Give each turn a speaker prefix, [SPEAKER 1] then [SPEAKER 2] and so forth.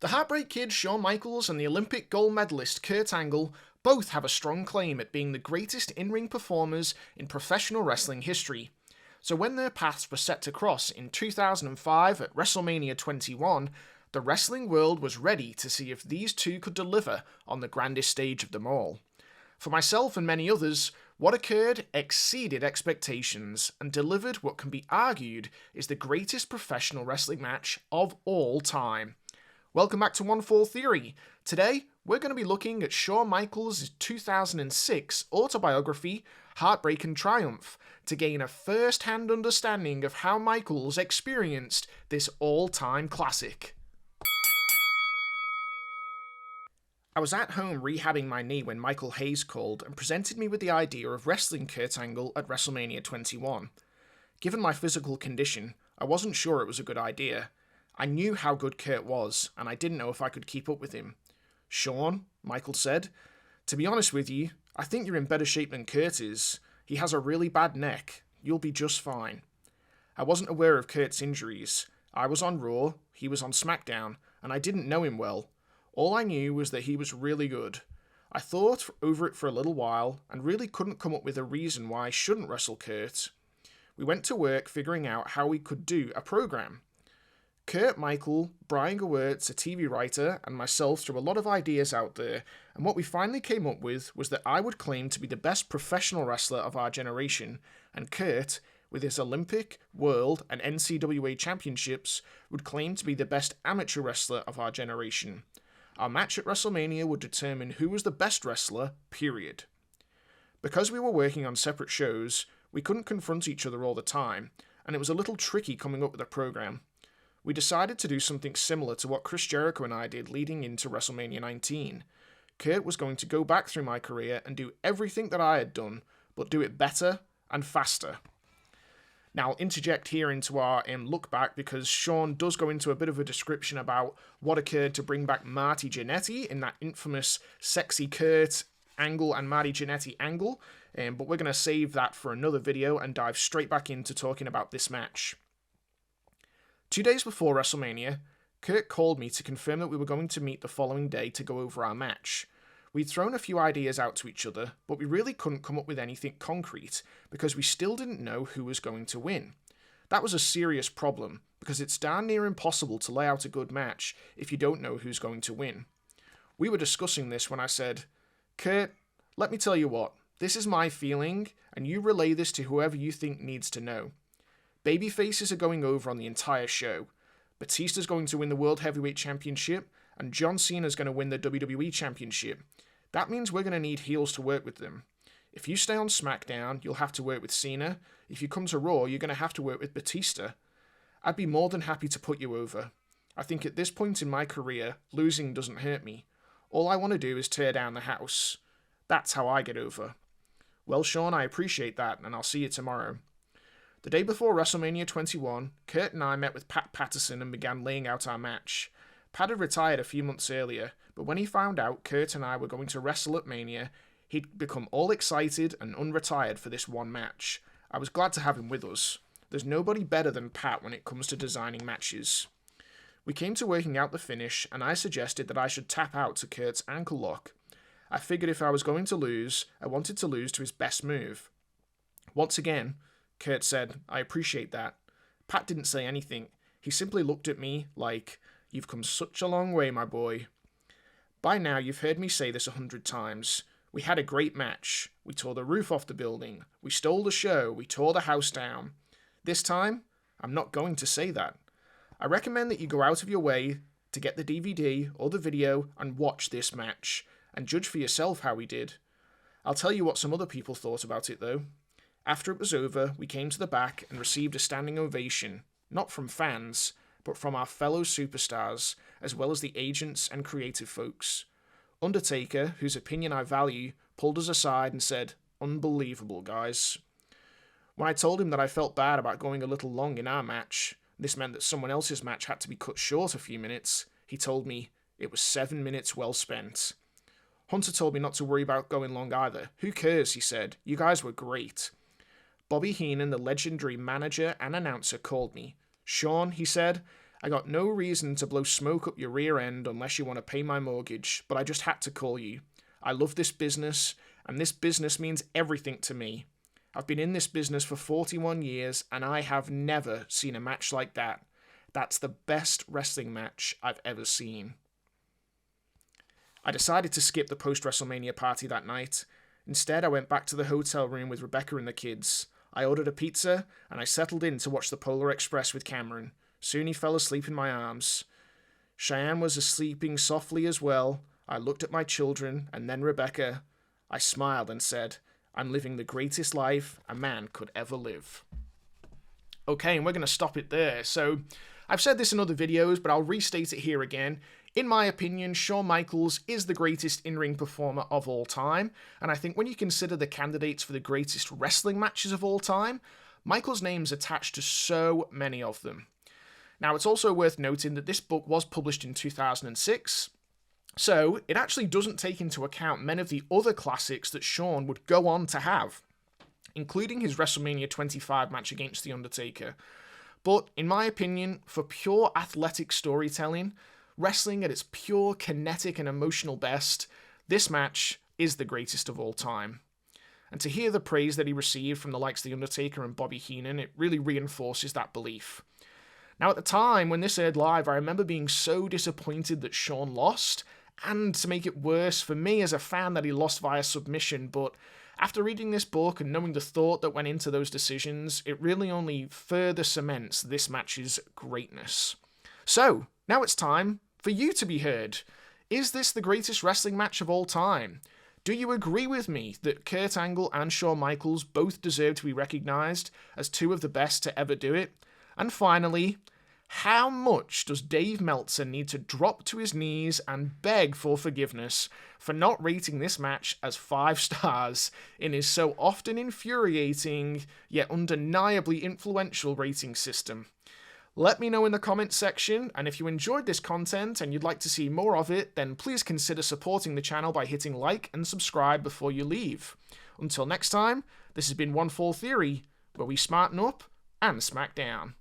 [SPEAKER 1] The Heartbreak Kid Shawn Michaels and the Olympic gold medalist Kurt Angle both have a strong claim at being the greatest in-ring performers in professional wrestling history. So when their paths were set to cross in 2005 at WrestleMania 21, the wrestling world was ready to see if these two could deliver on the grandest stage of them all. For myself and many others, what occurred exceeded expectations and delivered what can be argued is the greatest professional wrestling match of all time. Welcome back to One Fall Theory. Today, we're going to be looking at Shawn Michaels' 2006 autobiography, Heartbreak and Triumph, to gain a first-hand understanding of how Michaels experienced this all-time classic. I was at home rehabbing my knee when Michael Hayes called and presented me with the idea of wrestling Kurt Angle at WrestleMania 21. Given my physical condition, I wasn't sure it was a good idea. I knew how good Kurt was, and I didn't know if I could keep up with him. "Shawn," Michael said, "to be honest with you, I think you're in better shape than Kurt is. He has a really bad neck. You'll be just fine." I wasn't aware of Kurt's injuries. I was on Raw, he was on SmackDown, and I didn't know him well. All I knew was that he was really good. I thought over it for a little while, and really couldn't come up with a reason why I shouldn't wrestle Kurt. We went to work figuring out how we could do a program. Kurt, Michael, Brian Gewirtz, a TV writer, and myself threw a lot of ideas out there, and what we finally came up with was that I would claim to be the best professional wrestler of our generation, and Kurt, with his Olympic, World, and NCAA championships, would claim to be the best amateur wrestler of our generation. Our match at WrestleMania would determine who was the best wrestler, period. Because we were working on separate shows, we couldn't confront each other all the time, and it was a little tricky coming up with a program. We decided to do something similar to what Chris Jericho and I did leading into WrestleMania 19. Kurt was going to go back through my career and do everything that I had done, but do it better and faster. Now, I'll interject here into our look back because Shawn does go into a bit of a description about what occurred to bring back Marty Jannetty in that infamous sexy Kurt Angle and Marty Jannetty angle, but we're going to save that for another video and dive straight back into talking about this match. 2 days before WrestleMania, Kurt called me to confirm that we were going to meet the following day to go over our match. We'd thrown a few ideas out to each other, but we really couldn't come up with anything concrete because we still didn't know who was going to win. That was a serious problem because it's darn near impossible to lay out a good match if you don't know who's going to win. We were discussing this when I said, "Kurt, let me tell you what, this is my feeling and you relay this to whoever you think needs to know. Babyfaces are going over on the entire show. Batista's going to win the World Heavyweight Championship, and John Cena's going to win the WWE Championship. That means we're going to need heels to work with them. If you stay on SmackDown, you'll have to work with Cena. If you come to Raw, you're going to have to work with Batista. I'd be more than happy to put you over. I think at this point in my career, losing doesn't hurt me. All I want to do is tear down the house. That's how I get over." "Well, Shawn, I appreciate that, and I'll see you tomorrow." The day before WrestleMania 21, Kurt and I met with Pat Patterson and began laying out our match. Pat had retired a few months earlier, but when he found out Kurt and I were going to wrestle at Mania, he'd become all excited and unretired for this one match. I was glad to have him with us. There's nobody better than Pat when it comes to designing matches. We came to working out the finish, and I suggested that I should tap out to Kurt's ankle lock. I figured if I was going to lose, I wanted to lose to his best move. Once again, Kurt said, "I appreciate that." Pat didn't say anything. He simply looked at me like, "You've come such a long way, my boy." By now, you've heard me say this 100 times. We had a great match. We tore the roof off the building. We stole the show. We tore the house down. This time, I'm not going to say that. I recommend that you go out of your way to get the DVD or the video and watch this match, and judge for yourself how we did. I'll tell you what some other people thought about it, though. After it was over, we came to the back and received a standing ovation, not from fans, but from our fellow superstars, as well as the agents and creative folks. Undertaker, whose opinion I value, pulled us aside and said, "Unbelievable, guys." When I told him that I felt bad about going a little long in our match, this meant that someone else's match had to be cut short a few minutes, he told me it was 7 minutes well spent. Hunter told me not to worry about going long either. "Who cares?" he said. "You guys were great." Bobby Heenan, the legendary manager and announcer, called me. "Shawn," he said, I got no reason to blow smoke up your rear end unless you want to pay my mortgage, but I just had to call you. I love this business, and this business means everything to me. I've been in this business for 41 years, and I have never seen a match like that. That's the best wrestling match I've ever seen. I decided to skip the post-WrestleMania party that night. Instead, I went back to the hotel room with Rebecca and the kids. I ordered a pizza, and I settled in to watch the Polar Express with Cameron. Soon he fell asleep in my arms. Cheyenne was sleeping softly as well. I looked at my children, and then Rebecca. I smiled and said, I'm living the greatest life a man could ever live. Okay, and we're going to stop it there. So, I've said this in other videos, but I'll restate it here again. In my opinion, Shawn Michaels is the greatest in-ring performer of all time, and I think when you consider the candidates for the greatest wrestling matches of all time, Michaels' name's attached to so many of them. Now, it's also worth noting that this book was published in 2006, so it actually doesn't take into account many of the other classics that Shawn would go on to have, including his WrestleMania 25 match against The Undertaker. But, in my opinion, for pure athletic storytelling, wrestling at its pure kinetic and emotional best, this match is the greatest of all time. And to hear the praise that he received from the likes of The Undertaker and Bobby Heenan, it really reinforces that belief. Now, at the time, when this aired live, I remember being so disappointed that Shawn lost, and to make it worse, for me as a fan, that he lost via submission, but after reading this book and knowing the thought that went into those decisions, it really only further cements this match's greatness. So, now it's time for you to be heard. Is this the greatest wrestling match of all time? Do you agree with me that Kurt Angle and Shawn Michaels both deserve to be recognised as two of the best to ever do it? And finally, how much does Dave Meltzer need to drop to his knees and beg for forgiveness for not rating this match as 5 stars in his so often infuriating, yet undeniably influential rating system? Let me know in the comments section, and if you enjoyed this content and you'd like to see more of it, then please consider supporting the channel by hitting like and subscribe before you leave. Until next time, this has been One Fall Theory, where we smarten up and smack down.